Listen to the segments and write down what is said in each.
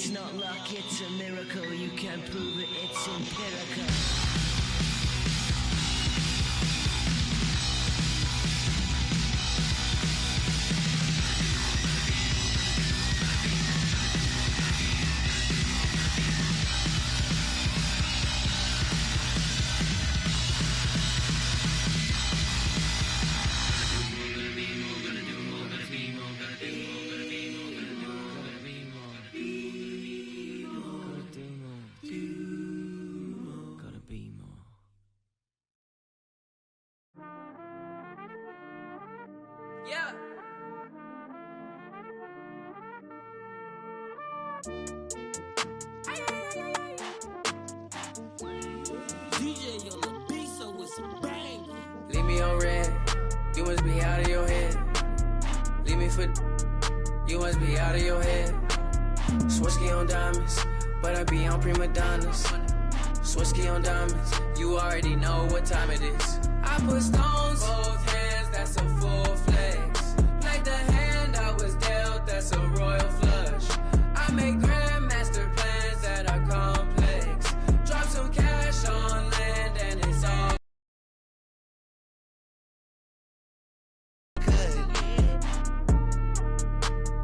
It's not luck, it's a miracle. You can't prove it, it's empirical. Yeah. DJ on the beat, so it's a bang. Leave me on red, you must be out of your head. Leave me for, you must be out of your head. Swisky on diamonds, but I be on prima donnas. Swisky on diamonds, you already know what time it is. I put stones, both hands, that's a full flex. Played the hand I was dealt, that's a royal flush. I make grandmaster plans that are complex. Drop some cash on land and it's all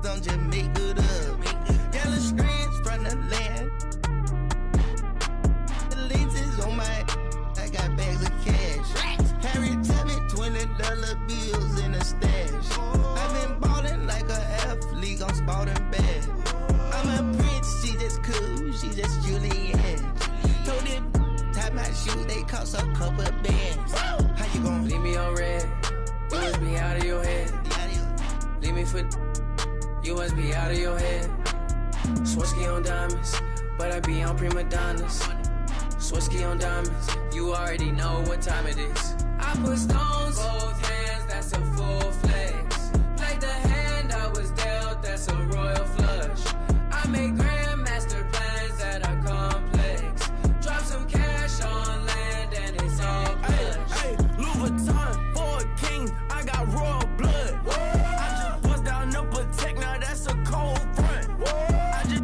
don't just make good up. Yellow screens from the land. The lenses on my, I got bags of cash. Harry Tappet, $20 bills in a stash. I've been ballin' like a athlete, I'm sporting bad. I'm a prince, she just cool, she just Julianne. Told it, tie my shoes, they cost a couple bands. How you gon' leave me on red? You must be out of your head. Leave me for, you must be out of your head. Swisky on diamonds, but I be on prima donnas. Swisky on diamonds, you already know what time it is. I put stones, both hands, that's a full flex. Played the hand I was dealt, that's a royal flush. I make grandmaster plans that are complex. Drop some cash on land and it's all plush. Hey, Louis Vuitton for a king, I got royal blood. I just bust down the Protect, now that's a cold front. I just,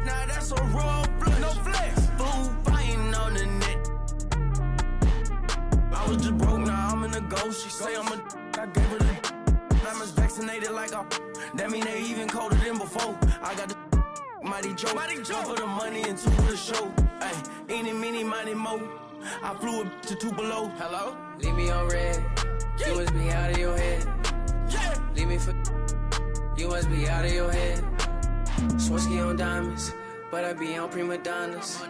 now that's a royal flush. No flex, fool fighting on the net. I was just broke, now I'm in a ghost. She say I'm a, I gave her the, diamonds vaccinated like a, that mean they even colder than before. I got the Mighty Joe, Mighty Joe for the money and two for the show. Ay, eeny, meeny, miny, mo. I flew it to Tupelo. Hello? Leave me on red, you must be out of your head. Yeah. Leave me for, you must be out of your head. Swisky on diamonds, but I be on prima donnas.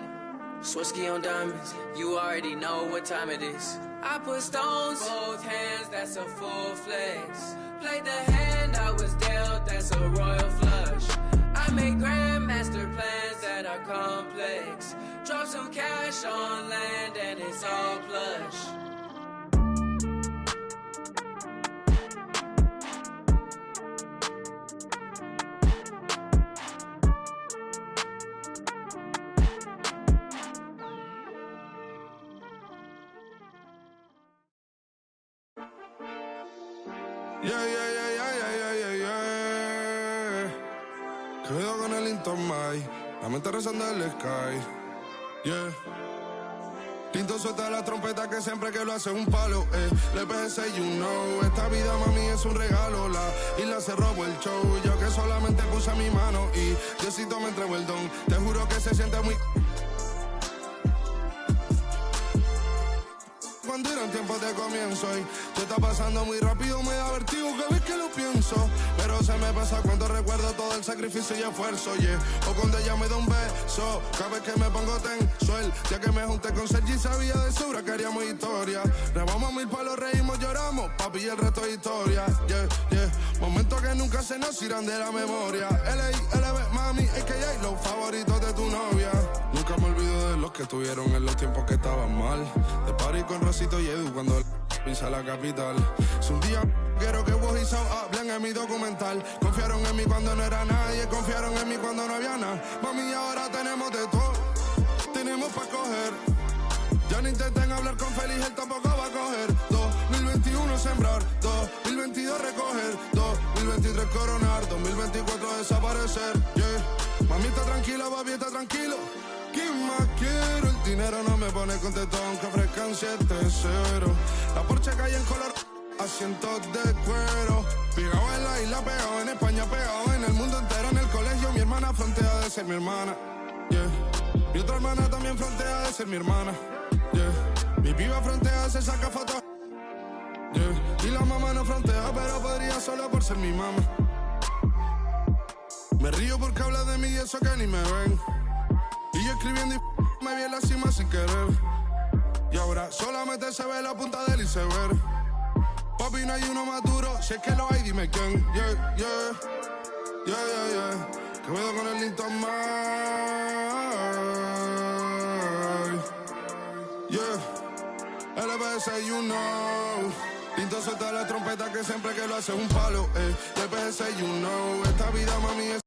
Swisky on diamonds, you already know what time it is. I put stones, both hands, that's a full flex. Played the hand I was dealt, that's a royal flush. I make grandmaster plans that are complex. Drop some cash on land and it's all plush. Quedo con el Intomai, la mente rezando en el sky. Yeah. Tinto suelta la trompeta que siempre que lo hace un palo. Le pensé, you know, esta vida mami es un regalo. La isla se robó el show, yo que solamente puse mi mano y Diosito me entregó el don. Te juro que se siente muy... Cuando eran tiempos de comienzo y se está pasando muy rápido, me da vertigo cada vez que lo pienso. Pero se me pasa cuando recuerdo todo el sacrificio y esfuerzo, yeah. O cuando ella me da un beso, cada vez que me pongo tenso. El día que me junté con Sergi sabía de sobra que haríamos historia. Grabamos 1000 palos, reímos, lloramos, papi, y el resto es historia, yeah, yeah. Momentos que nunca se nos irán de la memoria. L.A.L.B. mami, a.k.a. los favoritos de tu novia. Nunca me olvido de los que estuvieron en los tiempos que estaban mal. De party con Rosito y Edu cuando pisa la capital. Si un día quiero que vos y Sao hablen en mi documental. Confiaron en mí cuando no era nadie, confiaron en mí cuando no había nada. Mami, ahora tenemos de todo, tenemos para coger. Ya no intenten hablar con Feliz, él tampoco va a coger. 2021 sembrar, 2022 recoger, 2023 coronar, 2024 desaparecer, yeah. Mami está tranquila, papi está tranquilo. ¿Quién más quiero? El dinero no me pone contento aunque ofrezcan 7-0. La Porsche calle en color, asientos de cuero. Pegado en la isla, pegado en España, pegado en el mundo entero. En el colegio mi hermana frontea de ser mi hermana, yeah. Mi otra hermana también frontea de ser mi hermana, yeah. Mi piba frontea, se saca fotos, yeah. Y la mamá no frontea, pero podría solo por ser mi mamá. Me río porque habla de mí y eso que ni me ven. Y yo escribiendo y me vi en la cima sin querer. Y ahora solamente se ve la punta del iceberg. Papi, no hay uno más duro, si es que lo hay, dime quién. Yeah, yeah, yeah, yeah, yeah. Que puedo con el Linton Mike. Yeah, LPS, you know. Linton suelta la trompeta que siempre que lo hace es un palo, LPS, you know. Esta vida, mami, es...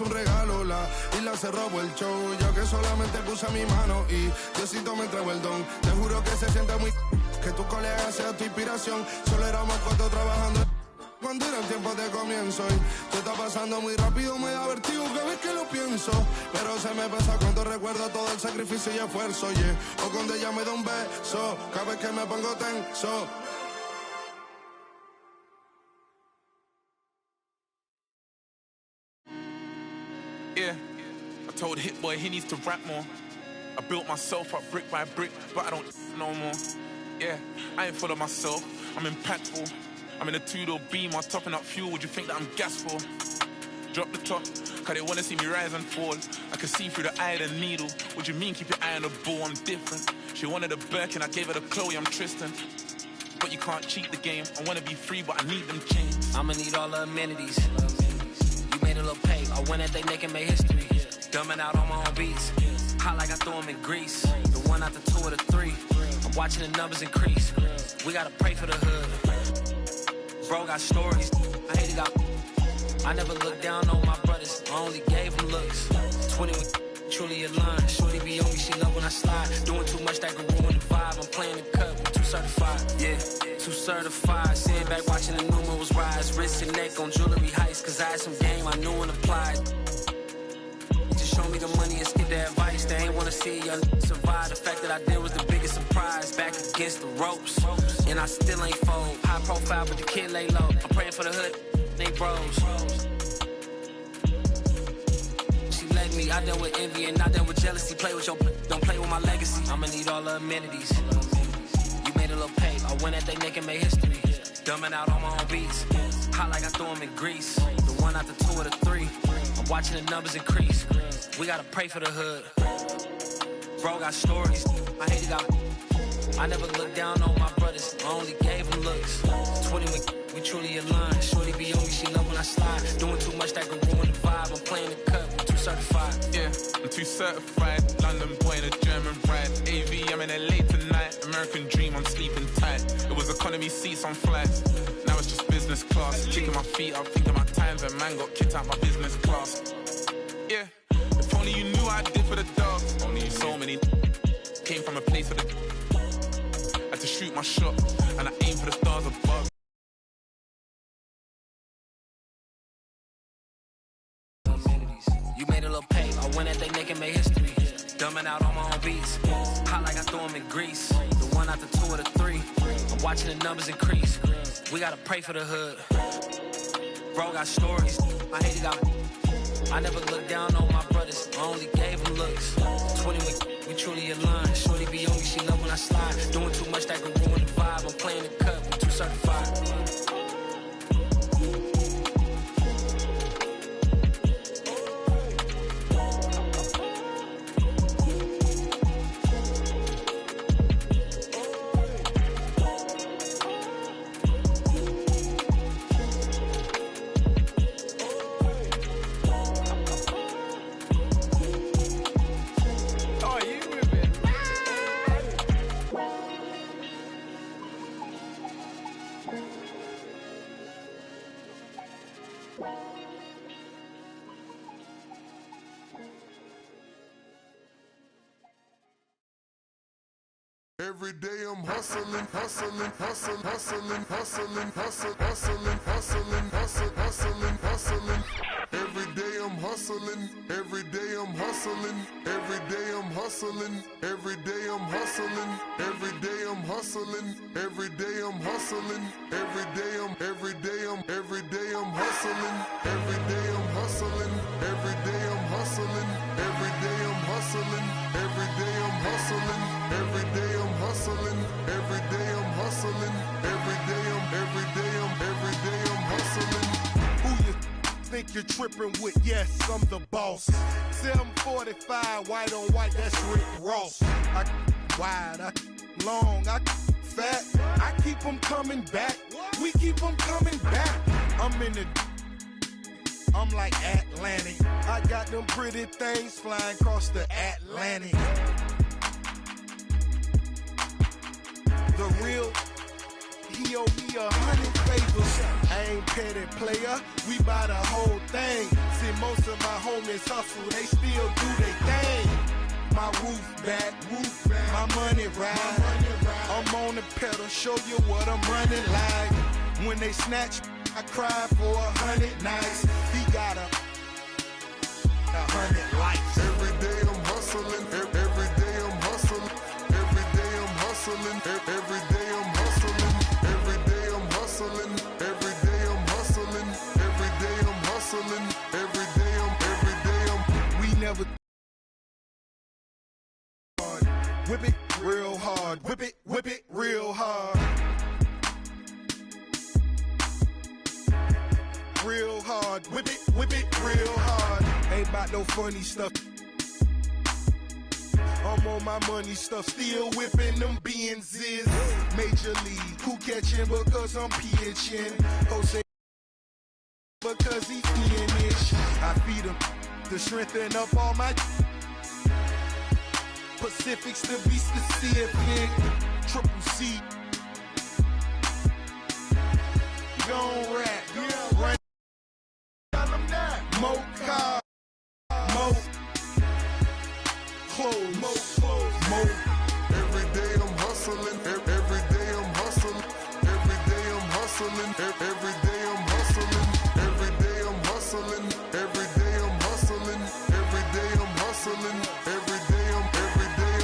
un regalo, la isla se robó el show. Yo que solamente puse mi mano y Diosito me entregó el don. Te juro que se siente muy que tu colega sea tu inspiración. Solo éramos 4 trabajando cuando eran tiempos de comienzo. Y se está pasando muy rápido, me da vertigo cada vez que lo pienso. Pero se me pasa cuando recuerdo todo el sacrificio y esfuerzo, yeah. O cuando ella me da un beso, cada vez que me pongo tenso. Yeah, I told Hit Boy he needs to rap more. I built myself up brick by brick, but I don't no more. Yeah, I ain't full of myself, I'm impactful. I'm in a 2-door beam, I'm topping up fuel, would you think that I'm gas for? Drop the top, cause they wanna see me rise and fall. I can see through the eye of the needle. What do you mean, keep your eye on the ball, I'm different. She wanted a Birkin, I gave her the Chloe, I'm Tristan. But you can't cheat the game, I wanna be free, but I need them chains. I'ma need all the amenities. Made a little pay, I went at they neck and made history. Dumbing out on my own beats. Hot like I threw them in grease. The 1 out the 2 or the 3. I'm watching the numbers increase. We gotta pray for the hood. Bro got stories. I hate it got. I never looked down on my brothers. I only gave them looks. 20 with truly aligned. Shorty be on me, she love when I slide. Doing too much that could ruin the vibe. I'm playing the cut with 2 certified. Yeah. 2 certified, sit back watching the numerals rise. Wrist and neck on jewelry heights, cause I had some game I knew and applied. Just show me the money and skip the advice. They ain't wanna see young survive. The fact that I did was the biggest surprise. Back against the ropes, and I still ain't fold. High profile, but the kid lay low. I'm praying for the hood, they bros. She let me, I dealt with envy and I dealt with jealousy. Play with your, don't play with my legacy. I'ma need all the amenities. Made a little pay, I went at they neck and made history. Dumbing out on my own beats. Hot like I threw them in grease. The 1 out the 2 or the 3. I'm watching the numbers increase. We gotta pray for the hood. Bro got stories. I hate it got. I never looked down on my brothers. I only gave them looks. 20 we truly aligned. Shorty be on me, she love when I slide. Doing too much that could ruin the vibe. I'm playing the cut, I'm 2 certified. Yeah, I'm 2 certified. London boy in a German ride. AV, I'm in LA tonight. American dream, I'm sleeping tight. It was economy seats on flights. Now it's just business class. Kicking my feet up, thinking my times when man got kicked out my business class. Yeah, if only you knew what I did for the dogs. Only you so many came from a place for the. Had to shoot my shot, and I aim for the stars above. Lil Pay, I win at they neck and make history. Dumbing out on my own beats. Hot like I threw them in grease. The one out the two or the three. I'm watching the numbers increase. We gotta pray for the hood. Bro got stories. I hate it got. I never looked down on my brothers. I only gave them looks. 20 we truly aligned. Shorty be on me, she love when I slide. Doing too much that could ruin the vibe. I'm playing the cut, I'm too certified. Every day I'm hustling, hustling, hustling, hustling, hustling, hustling, hustling, hustling, hustling, hustling, hustling. Every day I'm hustling, every day I'm hustling, every day I'm hustling, every day I'm hustling, every day I'm hustling, every day I'm hustling, every day I'm every day I'm every day I'm hustling, every day I'm hustling, every day I'm hustling, every day I'm hustling, every day I'm hustling, every day I'm hustling, every day I'm hustling, every day I'm hustling. Who you think you're tripping with? Yes, I'm the boss. 745, white on white, that's Rick Ross. I wide, I long, I fat. I keep them coming back. We keep them coming back. I'm like Atlantic. I got them pretty things flying across the Atlantic. The real, he owe me 100 favors. I ain't petty player, we buy the whole thing. See, most of my homies hustle, they still do their thing. My roof back, my money ride. I'm on the pedal, show you what I'm running like. When they snatch, I cry for 100 nights. He got 100 likes. Every day I'm hustling, every day I'm hustling, every day I'm hustling, every day I'm hustling, every day I'm hustling, every day I'm hustling, every day I'm hustling, every day I'm. We never whip it real hard, whip it real hard. Real hard, whip it real hard. Ain't about no funny stuff. I'm on my money stuff, still whipping them Benzes. Major league, who catching because I'm pitching? Jose because he finish. I feed him to strengthen up all my Pacifics to be specific. Triple C. Gon' rap, run. Mo car, mo clothes, mo. Every day I'm hustling, every day I'm hustling, every day I'm hustling, every day I'm hustling, every day I'm hustling, every day I'm hustling, every day I'm hustling, every day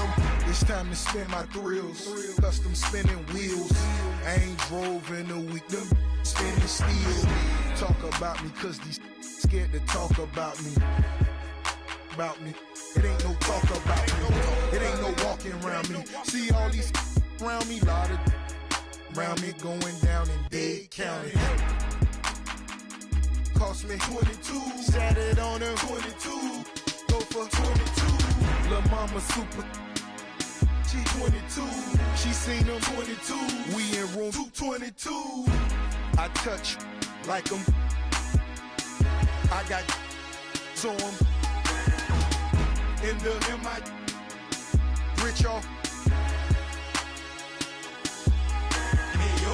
I'm. It's time to spin my thrills, custom spinning wheels. I ain't drove in a week, them spinning steel. Talk about me, cause these scared to talk about me. About me. It ain't no talk about me. It ain't no walking around me. See all these around me, lot of around me going down in Dade County. Cost me 22, sat it on her 22, go for 22. Lil' mama super, she 22, she seen them 22. We in room 222. I touch like them. I got on in my rich off.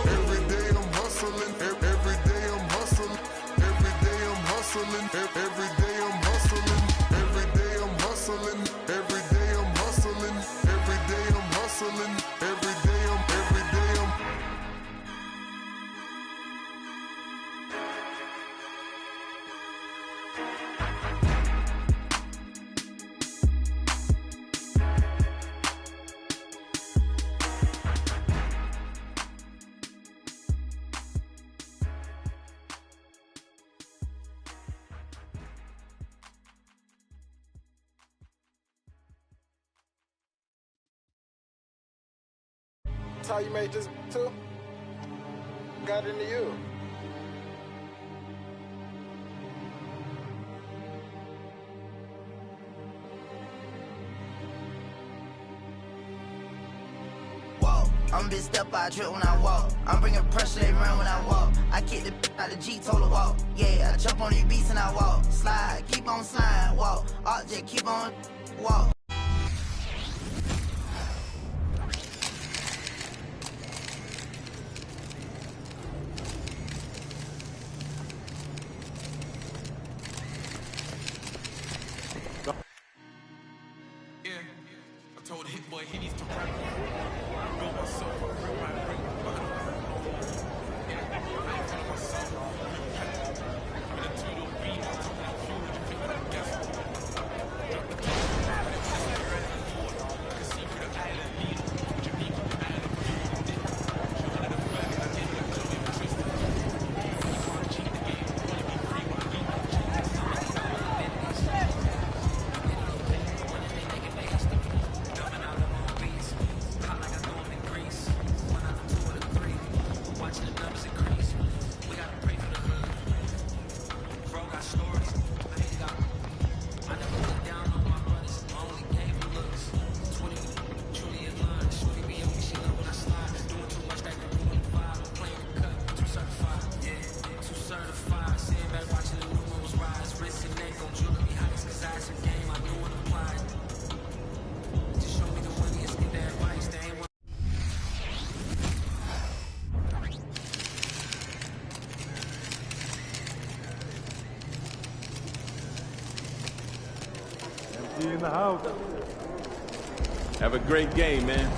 Every day I'm hustling, every day I'm hustling, every day I'm hustling, every day I'm hustling, every day I'm hustling, every day I'm hustling, every day I'm hustling, every day I'm. how you made this too? Got into you. I'm a big step, I drip when I walk. I'm bringing pressure, they run when I walk. I kick the out the G, told her walk. Yeah, I jump on these beats and I walk. Slide, keep on sliding, walk. Object, keep on walk. Yeah, I told Hit Boy he needs to rap. Build myself up brick by brick, but I don't know more. Yeah, I ain't feeling myself. I'm impacted. I'm in a two-door beam, I'm talking about fuel, you think that I'm gassed. Drop the top, and it's just like you're at the board. I can see through the island needle. What you mean with the island needle? Showing it a flag, and I did it, I'm showing it twisted. You wanna cheat the game, you wanna be free, but I need no in the house. Have a great game, man.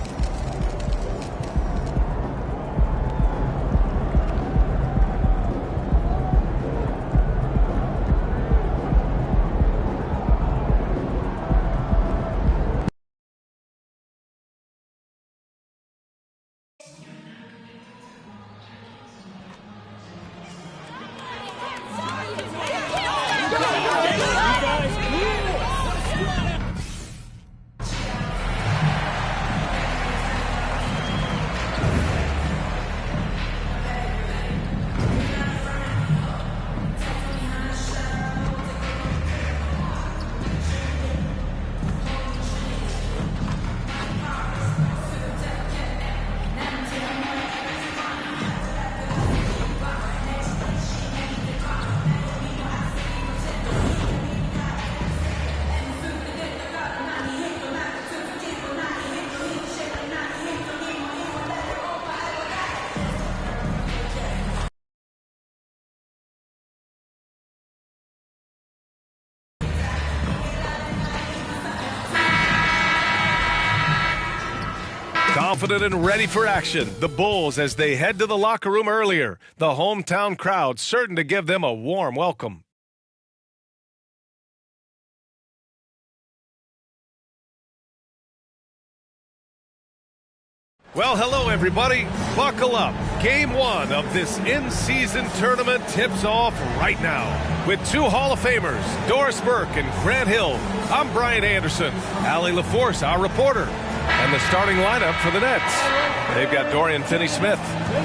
Confident and ready for action, the Bulls as they head to the locker room earlier. The hometown crowd certain to give them a warm welcome. Well, hello, everybody. Buckle up. Game one of this in-season tournament tips off right now. With two Hall of Famers, Doris Burke and Grant Hill, I'm Brian Anderson. Allie LaForce, our reporter. And the starting lineup for the Nets. They've got Dorian Finney-Smith.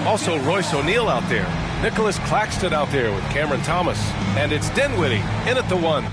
Also Royce O'Neal out there. Nicholas Claxton out there with Cameron Thomas. And it's Dinwiddie in at the one.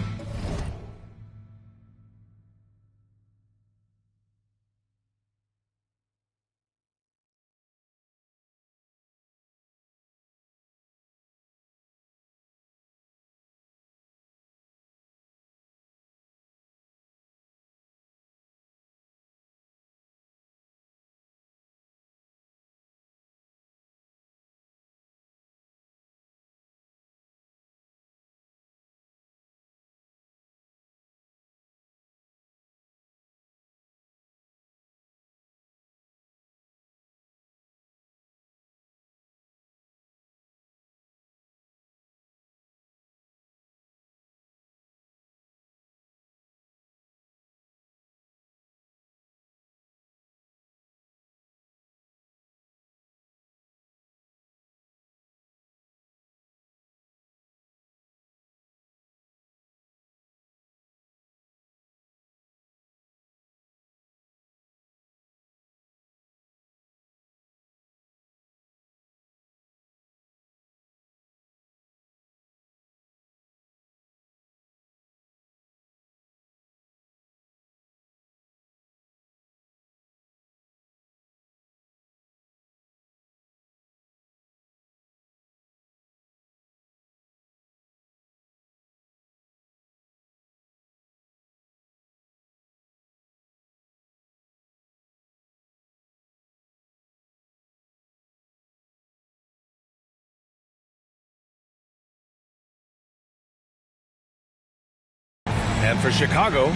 And for Chicago,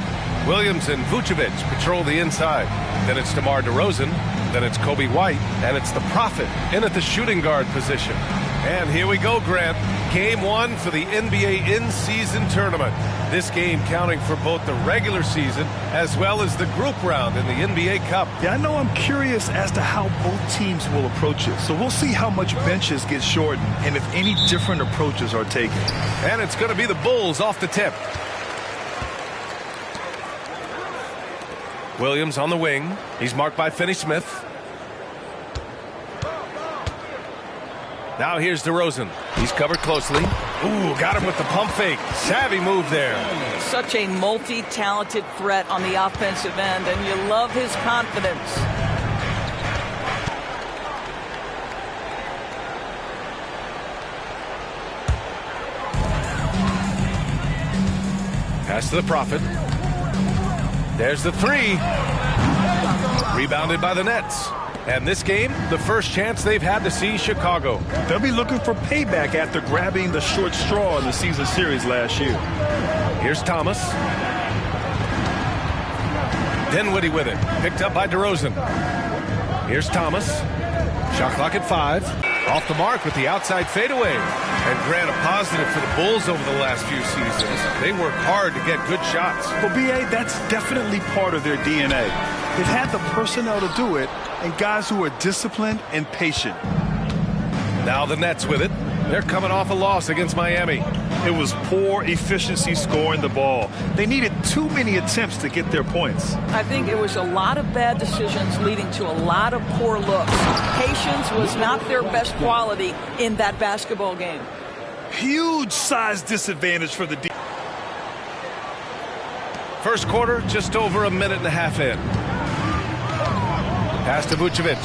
Williams and Vucevic patrol the inside. Then it's DeMar DeRozan. Then it's Kobe White. And it's the Prophet in at the shooting guard position. And here we go, Grant. Game 1 for the NBA in-season tournament. This game counting for both the regular season as well as the group round in the NBA Cup. Yeah, I know I'm curious as to how both teams will approach it. So we'll see how much benches get shortened and if any different approaches are taken. And it's going to be the Bulls off the tip. Williams on the wing. He's marked by Finney-Smith. Now here's DeRozan. He's covered closely. Ooh, got him with the pump fake. Savvy move there. Such a multi-talented threat on the offensive end, and you love his confidence. Pass to the Prophet. There's the three. Rebounded by the Nets. And this game, the first chance they've had to see Chicago. They'll be looking for payback after grabbing the short straw in the season series last year. Here's Thomas. Dinwiddie with it. Picked up by DeRozan. Here's Thomas. Shot clock at 5. Off the mark with the outside fadeaway. And Grant, a positive for the Bulls over the last few seasons. They work hard to get good shots. Well, B.A., that's definitely part of their DNA. They've had the personnel to do it, and guys who are disciplined and patient. Now the Nets with it. They're coming off a loss against Miami. It was poor efficiency scoring the ball. They needed too many attempts to get their points. I think it was a lot of bad decisions leading to a lot of poor looks. Patience was not their best quality in that basketball game. Huge size disadvantage for the defense. First quarter, just over a minute and a half in. Pass to Vucevic.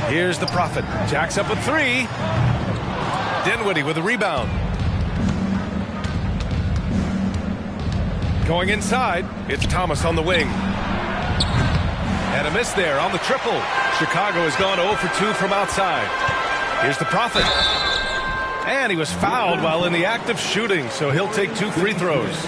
Here's the Prophet. Jacks up a three. Dinwiddie with a rebound. Going inside, it's Thomas on the wing. And a miss there on the triple. Chicago has gone 0 for 2 from outside. Here's the Prophet. And he was fouled while in the act of shooting, so he'll take 2 free throws.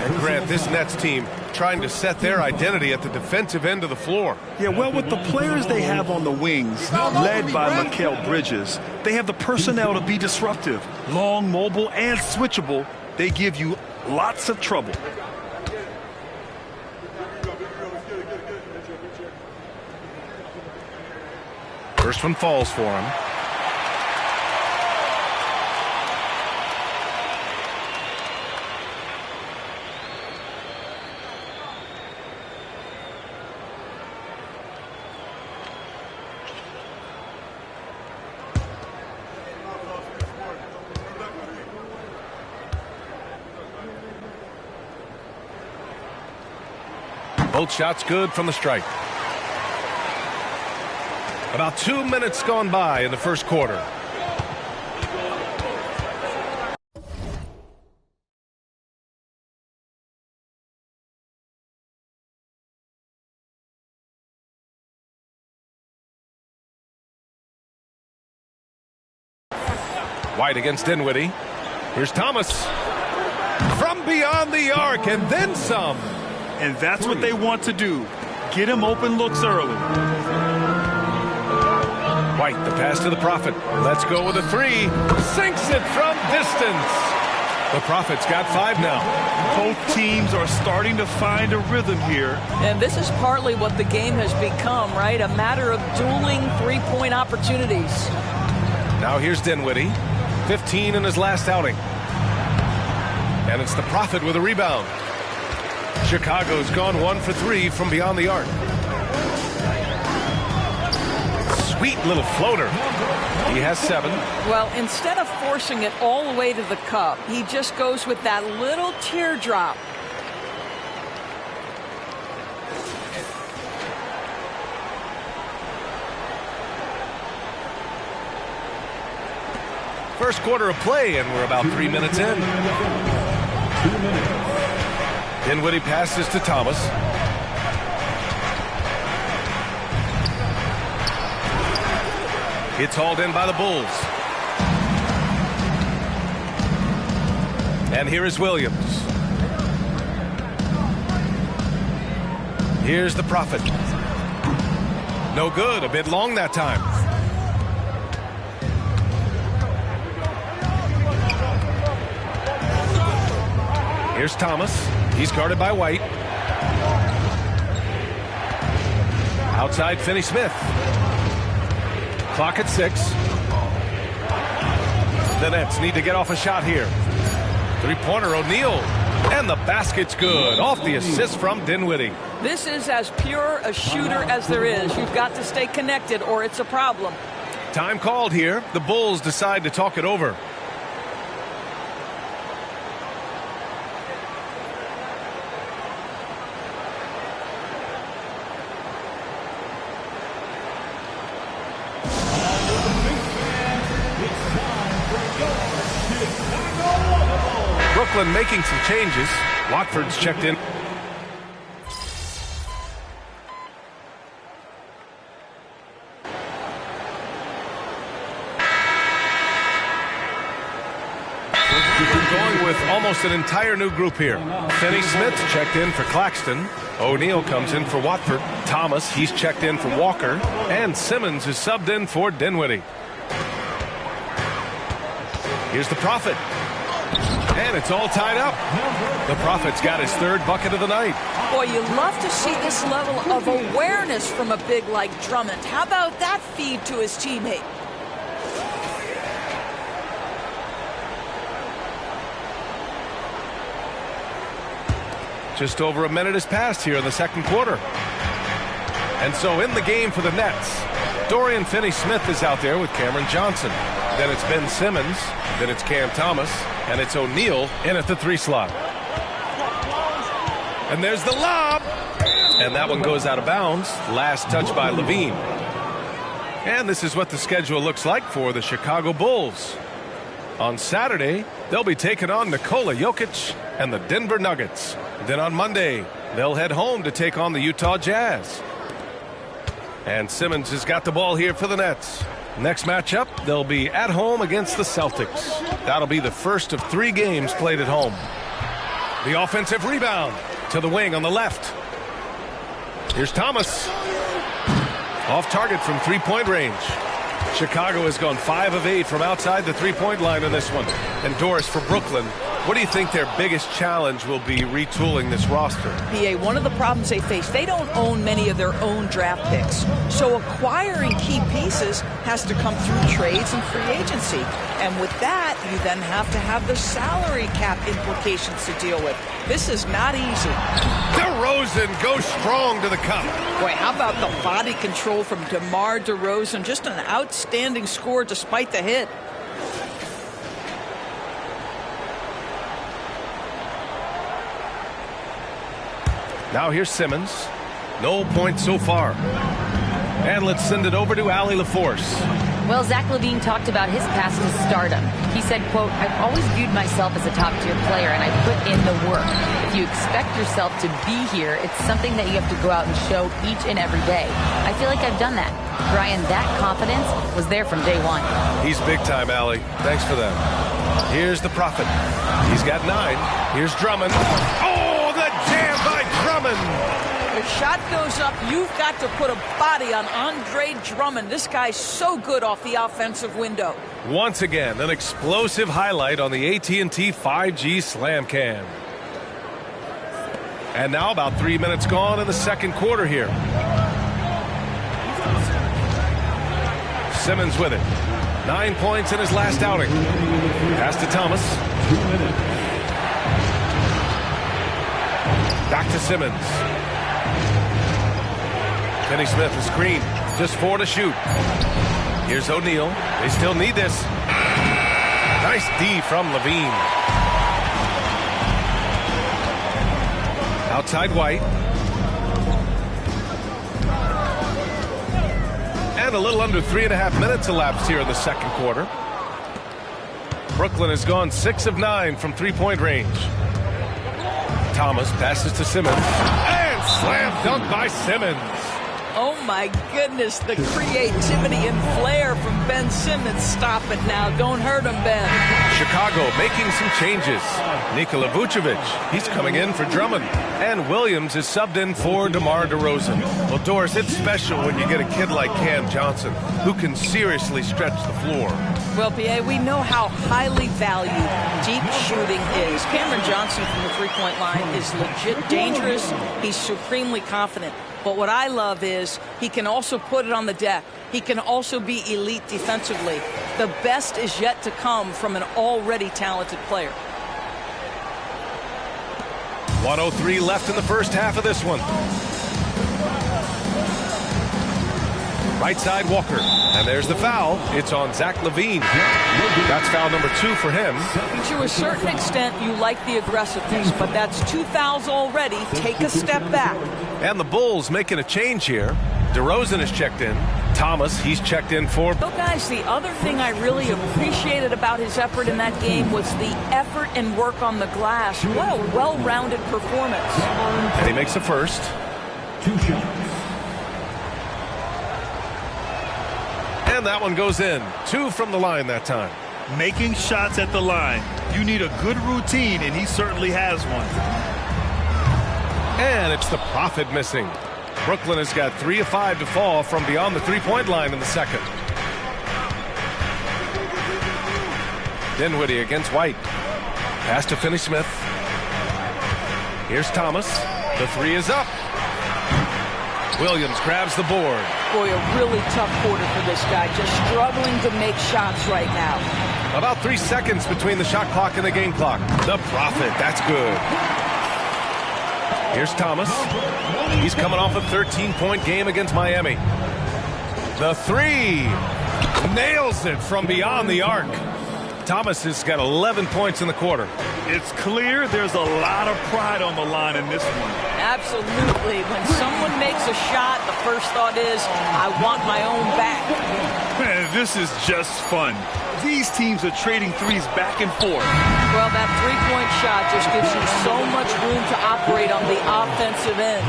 And Grant, this Nets team trying to set their identity at the defensive end of the floor. Yeah, well, with the players they have on the wings, led by Mikal Bridges, they have the personnel to be disruptive. Long, mobile, and switchable, they give you lots of trouble. First one falls for him. Both shots good from the stripe. About 2 minutes gone by in the first quarter. White against Dinwiddie. Here's Thomas. From beyond the arc and then some. And that's what they want to do. Get him open looks early. White, the pass to the Prophet. Let's go with a three. Sinks it from distance. The Prophet's got 5 now. Both teams are starting to find a rhythm here. And this is partly what the game has become, right? A matter of dueling three-point opportunities. Now here's Dinwiddie. 15 in his last outing. And it's the Prophet with a rebound. Chicago's gone 1 for 3 from beyond the arc. Sweet little floater. He has 7. Well, instead of forcing it all the way to the cup, he just goes with that little teardrop. First quarter of play, and we're about 3 minutes in. 2 minutes. Dinwiddie passes to Thomas. It's hauled in by the Bulls. And here is Williams. Here's the Prophet. No good, a bit long that time. Here's Thomas. He's guarded by White. Outside, Finney-Smith. Clock at 6. The Nets need to get off a shot here. Three-pointer, O'Neal. And the basket's good. Off the assist from Dinwiddie. This is as pure a shooter as there is. You've got to stay connected or it's a problem. Time called here. The Bulls decide to talk it over. Brooklyn making some changes. Watford's checked in. Going with almost an entire new group here. Finney-Smith checked in for Claxton. O'Neal comes in for Watford. Thomas, he's checked in for Walker. And Simmons is subbed in for Dinwiddie. Here's the Prophet. And it's all tied up. The Prophet's got his third bucket of the night. Boy, you love to see this level of awareness from a big like Drummond. How about that feed to his teammate? Just over a minute has passed here in the second quarter. And so in the game for the Nets, Dorian Finney-Smith is out there with Cameron Johnson. Then it's Ben Simmons. Then it's Cam Thomas. And it's O'Neal in at the 3 slot. And there's the lob. And that one goes out of bounds. Last touch by Levine. And this is what the schedule looks like for the Chicago Bulls. On Saturday, they'll be taking on Nikola Jokic and the Denver Nuggets. Then on Monday, they'll head home to take on the Utah Jazz. And Simmons has got the ball here for the Nets. Next matchup, they'll be at home against the Celtics. That'll be the first of 3 games played at home. The offensive rebound to the wing on the left. Here's Thomas. Off target from 3-point range. Chicago has gone 5 of 8 from outside the 3-point line in this one. And Doris, for Brooklyn, what do you think their biggest challenge will be retooling this roster? PA, one of the problems they face, they don't own many of their own draft picks. So acquiring key pieces has to come through trades and free agency. And with that, you then have to have the salary cap implications to deal with. This is not easy. DeRozan goes strong to the cup. Boy, how about the body control from DeMar DeRozan? Just an outstanding score despite the hit. Now here's Simmons. No points so far. And let's send it over to Allie LaForce. Well, Zach LaVine talked about his path to stardom. He said, quote, "I've always viewed myself as a top-tier player, and I put in the work. If you expect yourself to be here, it's something that you have to go out and show each and every day. I feel like I've done that." Brian, that confidence was there from day one. He's big time, Allie. Thanks for that. Here's the Prophet. He's got 9. Here's Drummond. Oh, the jam by Drummond. The shot goes up. You've got to put a body on Andre Drummond. This guy's so good off the offensive window. Once again, an explosive highlight on the AT&T 5G Slam Cam. And now about 3 minutes gone in the second quarter here. Simmons with it. 9 points in his last outing. Pass to Thomas. Back to Simmons. Finney-Smith, a screen. Just 4 to shoot. Here's O'Neal. They still need this. Nice D from Levine. Outside White. And a little under 3.5 minutes elapsed here in the second quarter. Brooklyn has gone 6 of 9 from 3-point range. Thomas passes to Simmons. And slam dunk by Simmons. Oh my goodness, the creativity and flair from Ben Simmons. Stop it now. Don't hurt him, Ben. Chicago making some changes. Nikola Vucevic, he's coming in for Drummond. And Williams is subbed in for DeMar DeRozan. Well, Doris, it's special when you get a kid like Cam Johnson who can seriously stretch the floor. Well, P.A., we know how highly valued deep shooting is. Cameron Johnson from the three-point line is legit dangerous. He's supremely confident. But what I love is he can also put it on the deck. He can also be elite defensively. The best is yet to come from an already talented player. 1:03 left in the first half of this one. Right side, Walker. And there's the foul. It's on Zach LaVine. That's foul number 2 for him. To a certain extent, you like the aggressiveness, but that's 2 fouls already. Take a step back. And the Bulls making a change here. DeRozan is checked in. Thomas, he's checked in for. So, guys, the other thing I really appreciated about his effort in that game was the effort and work on the glass. What a well-rounded performance. And he makes the first. 2 shots. And that one goes in. 2 from the line that time. Making shots at the line. You need a good routine, and he certainly has one. And it's the Prophet missing. Brooklyn has got 3 of 5 to fall from beyond the three-point line in the second. Dinwiddie against White. Pass to Finney-Smith. Here's Thomas. The 3 is up. Williams grabs the board. Boy, a really tough quarter for this guy. Just struggling to make shots right now. About 3 seconds between the shot clock and the game clock. The Prophet, that's good. Here's Thomas. He's coming off a 13-point game against Miami. The 3. Nails it from beyond the arc. Thomas has got 11 points in the quarter. It's clear there's a lot of pride on the line in this one. Absolutely. When someone makes a shot, the first thought is, I want my own back. Man, this is just fun. These teams are trading threes back and forth. Well, that three-point shot just gives you so much room to operate on the offensive end.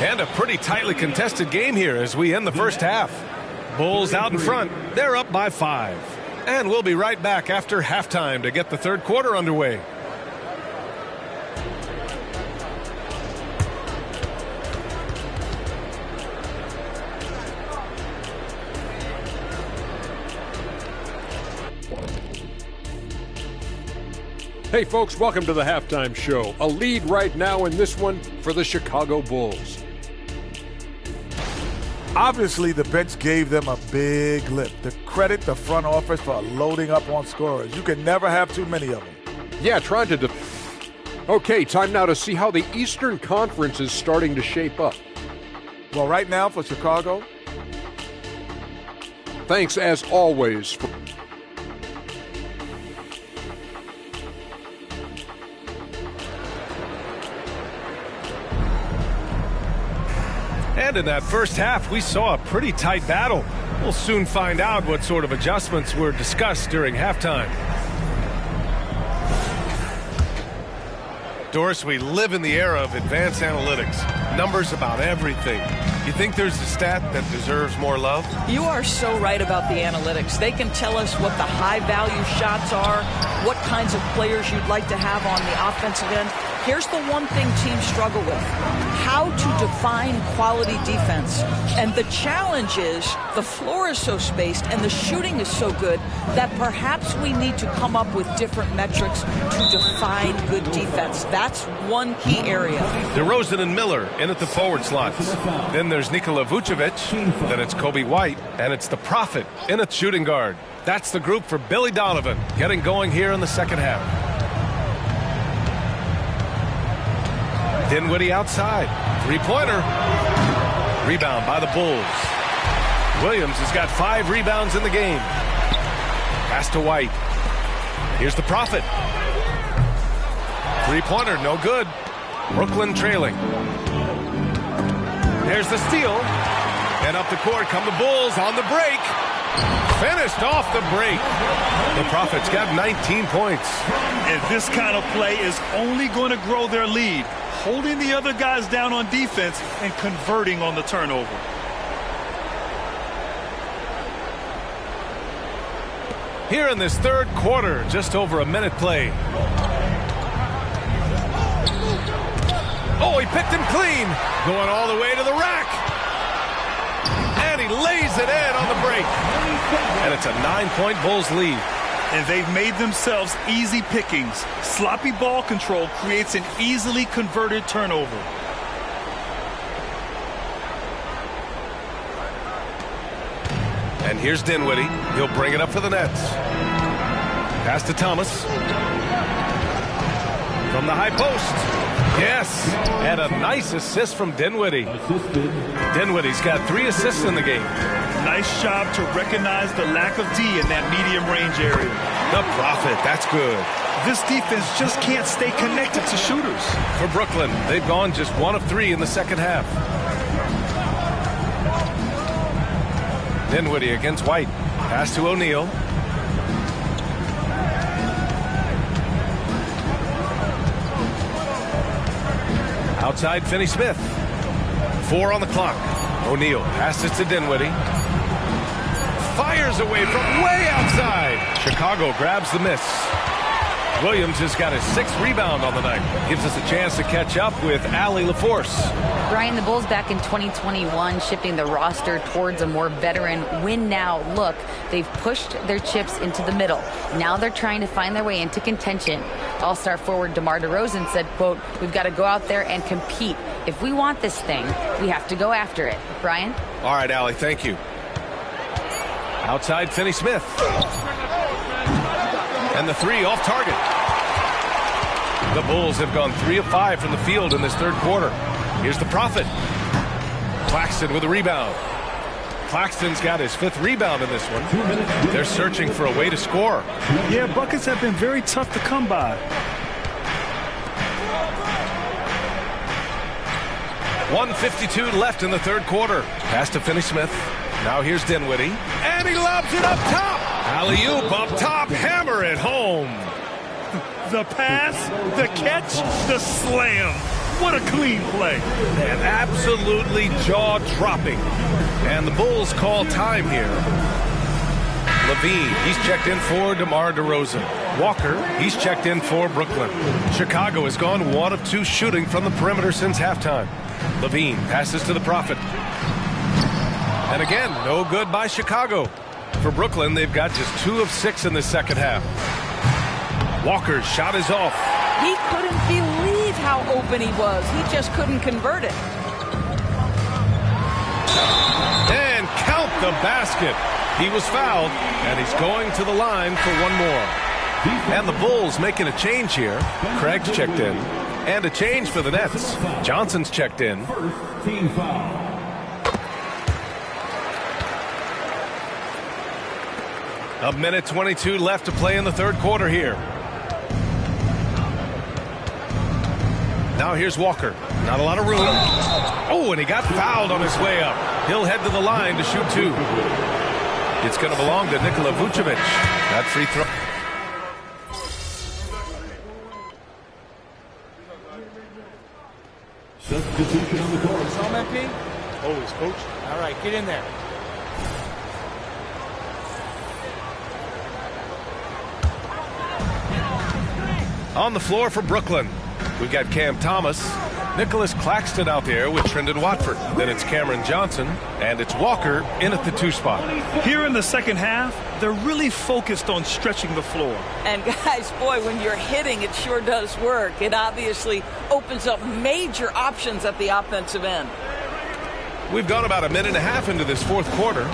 And a pretty tightly contested game here as we end the first half. Bulls out in front. They're up by 5. And we'll be right back after halftime to get the third quarter underway. Hey folks, welcome to the halftime show. A lead right now in this one for the Chicago Bulls. Obviously, the bench gave them a big lift. To credit the front office for loading up on scorers. You can never have too many of them. Yeah, trying to... Okay, time now to see how the Eastern Conference is starting to shape up. Well, right now for Chicago... Thanks, as always, for... And in that first half, we saw a pretty tight battle. We'll soon find out what sort of adjustments were discussed during halftime. Doris, we live in the era of advanced analytics. Numbers about everything. You think there's a stat that deserves more love? You are so right about the analytics. They can tell us what the high-value shots are, what kinds of players you'd like to have on the offensive end. Here's the one thing teams struggle with: how to define quality defense. And the challenge is the floor is so spaced and the shooting is so good that perhaps we need to come up with different metrics to define good defense. That's one key area. DeRozan and Miller in at the forward slots. Then there's Nikola Vucevic. Then it's Kobe White. And it's the Prophet in at shooting guard. That's the group for Billy Donovan getting going here in the second half. Dinwiddie outside. Three-pointer. Rebound by the Bulls. Williams has got 5 rebounds in the game. Pass to White. Here's the Prophet. Three-pointer, no good. Brooklyn trailing. There's the steal. And up the court come the Bulls on the break. Finished off the break. The Prophet's got 19 points. And this kind of play is only going to grow their lead, holding the other guys down on defense and converting on the turnover. here in this third quarter. Just over a minute played. Oh, he picked him clean. Going all the way to the rack. And he lays it in on the break. And it's a 9-point Bulls lead. And they've made themselves easy pickings. Sloppy ball control creates an easily converted turnover. And here's Dinwiddie. He'll bring it up for the Nets. Pass to Thomas. From the high post. Yes. And a nice assist from Dinwiddie. Dinwiddie's got 3 assists in the game. Nice job to recognize the lack of D in that medium range area. The Prophet, that's good. This defense just can't stay connected to shooters. For Brooklyn, they've gone just 1 of 3 in the second half. Dinwiddie against White. Pass to O'Neal. Outside Finney-Smith. 4 on the clock. O'Neal passes to Dinwiddie. Fires away from way outside. Chicago grabs the miss. Williams has got his 6th rebound on the night. Gives us a chance to catch up with Allie LaForce. Brian, the Bulls back in 2021 shifting the roster towards a more veteran win-now look. They've pushed their chips into the middle. Now they're trying to find their way into contention. All-star forward DeMar DeRozan said, quote, "We've got to go out there and compete. If we want this thing, we have to go after it." Brian? All right, Allie, thank you. Outside Finney-Smith. And the 3 off target. The Bulls have gone 3 of 5 from the field in this third quarter. Here's the Prophet. Claxton with a rebound. Claxton's got his 5th rebound in this one. They're searching for a way to score. Yeah, buckets have been very tough to come by. 1:52 left in the third quarter. Pass to Finney-Smith. Now here's Dinwiddie. And he lobs it up top. Alley-oop up top. Hammer it home. The pass, the catch, the slam. What a clean play. And absolutely jaw-dropping. And the Bulls call time here. Levine, he's checked in for DeMar DeRozan. Walker, he's checked in for Brooklyn. Chicago has gone 1 of 2 shooting from the perimeter since halftime. Levine passes to the Prophet. And again, no good by Chicago. For Brooklyn, they've got just 2 of 6 in the second half. Walker's shot is off. He couldn't believe how open he was. He just couldn't convert it. And count the basket. He was fouled, and he's going to the line for 1 more. And the Bulls making a change here. Craig's checked in. And a change for the Nets. Johnson's checked in. Team foul. A minute 22 left to play in the third quarter here. Now here's Walker. Not a lot of room. Oh, and he got fouled on his way up. He'll head to the line to shoot 2. It's going to belong to Nikola Vucevic. That free throw. Substitution on the court. Home MP? Always, coach. All right, get in there. On the floor for Brooklyn, we've got Cam Thomas, Nicholas Claxton out there with Trendon Watford. Then it's Cameron Johnson, and it's Walker in at the 2 spot. Here in the second half, they're really focused on stretching the floor. And guys, boy, when you're hitting, it sure does work. It obviously opens up major options at the offensive end. We've gone about a minute and a half into this fourth quarter.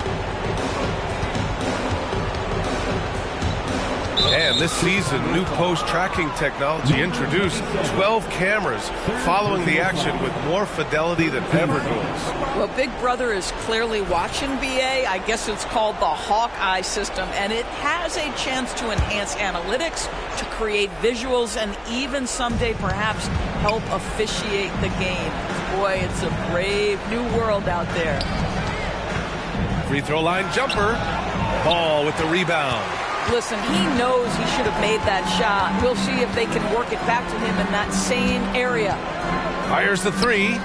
And this season, new post tracking technology introduced 12 cameras following the action with more fidelity than ever goes. Well, Big Brother is clearly watching, BA. I guess it's called the Hawkeye system, and it has a chance to enhance analytics, to create visuals, and even someday perhaps help officiate the game. Boy, it's a brave new world out there. Free throw line jumper. Ball with the rebound. Listen, he knows he should have made that shot. We'll see if they can work it back to him in that same area. Fires the 3.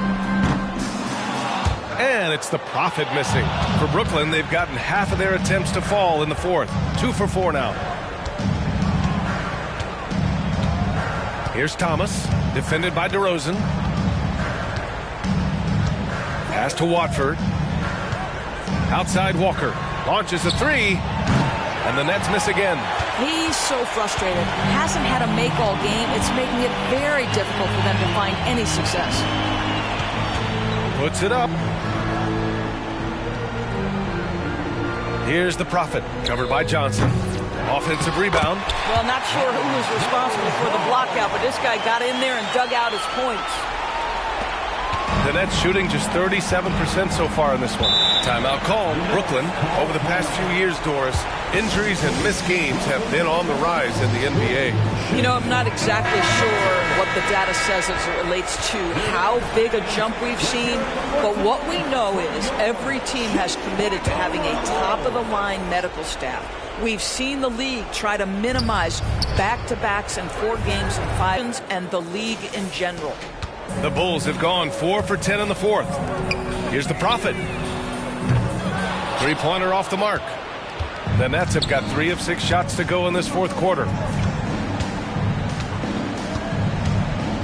And it's the Prophet missing. For Brooklyn, they've gotten half of their attempts to fall in the fourth. 2 for 4 now. Here's Thomas, defended by DeRozan. Pass to Watford. Outside Walker. Launches a three. And the Nets miss again. He's so frustrated. Hasn't had a make all game. It's making it very difficult for them to find any success. Puts it up. Here's the Prophet, covered by Johnson. Offensive rebound. Well, not sure who was responsible for the blockout, but this guy got in there and dug out his points. The Nets shooting just 37% so far in this one. Timeout called. Brooklyn, over the past few years, Doris, injuries and missed games have been on the rise in the NBA. You know, I'm not exactly sure what the data says as it relates to how big a jump we've seen, but what we know is every team has committed to having a top-of-the-line medical staff. We've seen the league try to minimize back-to-backs and 4 games in 5, and the league in general. The Bulls have gone 4 for 10 in the fourth. Here's the Prophet. Three-pointer off the mark. The Nets have got 3 of 6 shots to go in this fourth quarter.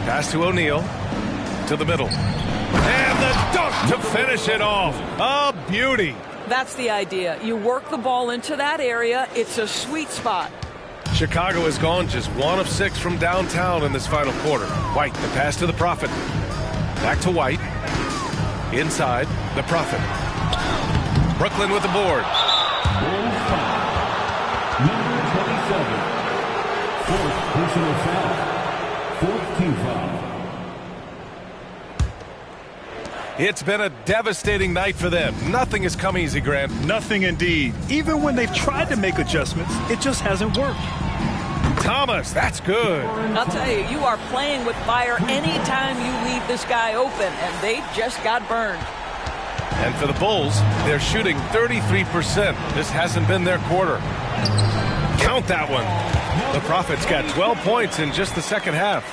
Pass to O'Neal. To the middle. And the dunk to finish it off. A beauty. That's the idea. You work the ball into that area. It's a sweet spot. Chicago has gone just 1 of 6 from downtown in this final quarter. White, the pass to the Prophet. Back to White. Inside, the Prophet. Brooklyn with the board. Bulls foul. Number 27. Fourth personal foul. Fourth team foul. It's been a devastating night for them. Nothing has come easy, Grant. Nothing indeed. Even when they've tried to make adjustments, it just hasn't worked. Thomas, that's good. I'll tell you, you are playing with fire anytime you leave this guy open, and they just got burned. And for the Bulls, they're shooting 33%. This hasn't been their quarter. Count that one. The Prophet's got 12 points in just the second half.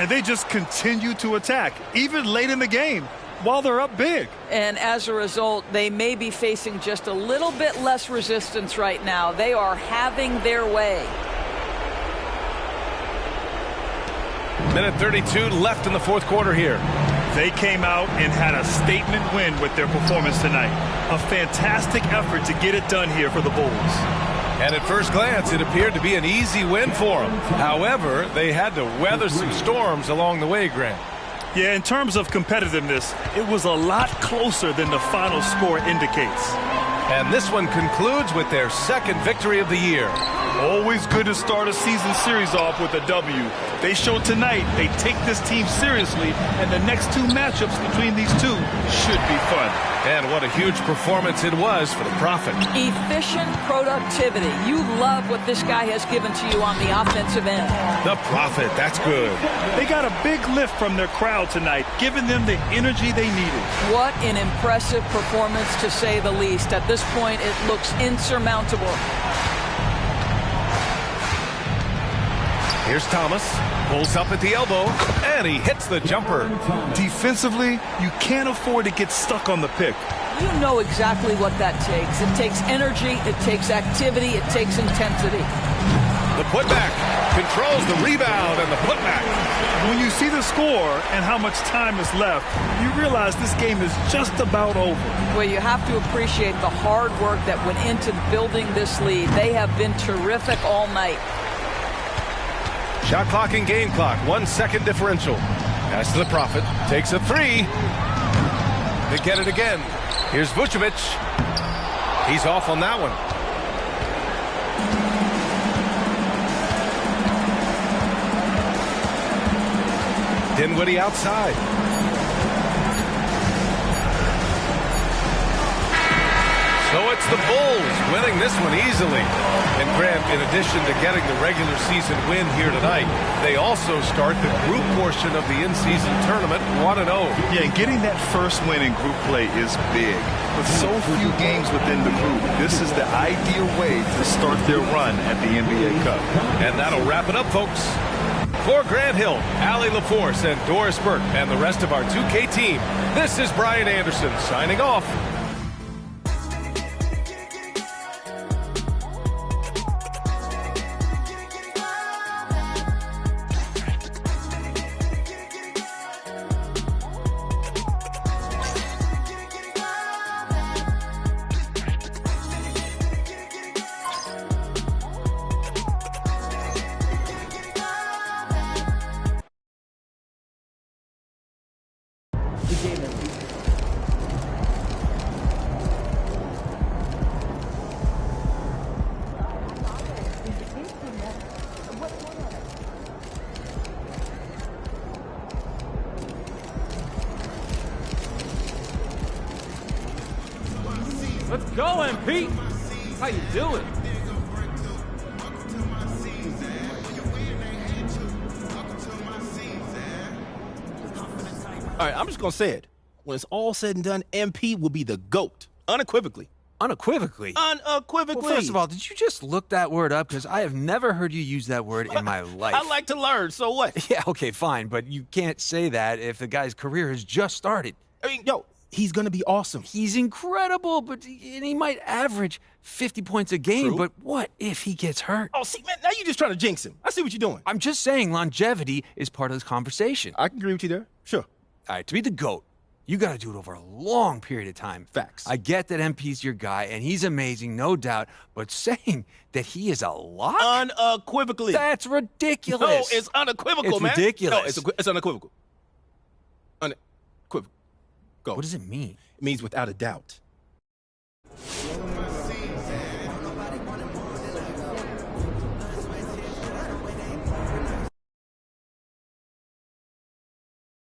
And they just continue to attack, even late in the game, while they're up big. And as a result, they may be facing just a little bit less resistance right now. They are having their way. Minute 32 left in the fourth quarter here. They came out and had a statement win with their performance tonight. A fantastic effort to get it done here for the Bulls. And at first glance, it appeared to be an easy win for them. However, they had to weather some storms along the way, Grant. Yeah, in terms of competitiveness, it was a lot closer than the final score indicates. And this one concludes with their second victory of the year. Always good to start a season series off with a W. They showed tonight they take this team seriously, and the next 2 matchups between these two should be fun. And what a huge performance it was for the Prophet. Efficient productivity. You love what this guy has given to you on the offensive end. The Prophet, that's good. They got a big lift from their crowd tonight, giving them the energy they needed. What an impressive performance, to say the least. At this point, it looks insurmountable. Here's Thomas, pulls up at the elbow, and he hits the jumper. Defensively, you can't afford to get stuck on the pick. You know exactly what that takes. It takes energy, it takes activity, it takes intensity. The putback controls the rebound and the putback. When you see the score and how much time is left, you realize this game is just about over. Well, you have to appreciate the hard work that went into building this lead. They have been terrific all night. Shot clock and game clock, 1 second differential. Pass to the Prophet, takes a 3. They get it again. Here's Vucevic. He's off on that one. Dinwiddie outside. So it's the Bulls winning this one easily. And Grant, in addition to getting the regular season win here tonight, they also start the group portion of the in-season tournament 1-0. Yeah, and getting that first win in group play is big. With so few games within the group, this is the ideal way to start their run at the NBA Cup. And that'll wrap it up, folks. For Grant Hill, Allie LaForce, and Doris Burke, and the rest of our 2K team, this is Brian Anderson signing off. Let's go, MP. How you doing? All right, I'm just going to say it. When it's all said and done, MP will be the GOAT. Unequivocally. Unequivocally? Unequivocally. Well, first of all, did you just look that word up? Because I have never heard you use that word in my life. I like to learn, so what? Yeah, okay, fine, but you can't say that if the guy's career has just started. I mean, yo, he's going to be awesome. He's incredible, but he might average 50 points a game, True. But what if he gets hurt? Oh, see, man, now you're just trying to jinx him. I see what you're doing. I'm just saying longevity is part of this conversation. I can agree with you there. Sure. All right, to be the GOAT, you got to do it over a long period of time. Facts. I get that MP's your guy, and he's amazing, no doubt, but saying that he is a lock? Unequivocally. That's ridiculous. No, it's unequivocal, man. It's ridiculous. No, it's unequivocal. Unequivocal. Go. What does it mean? It means without a doubt.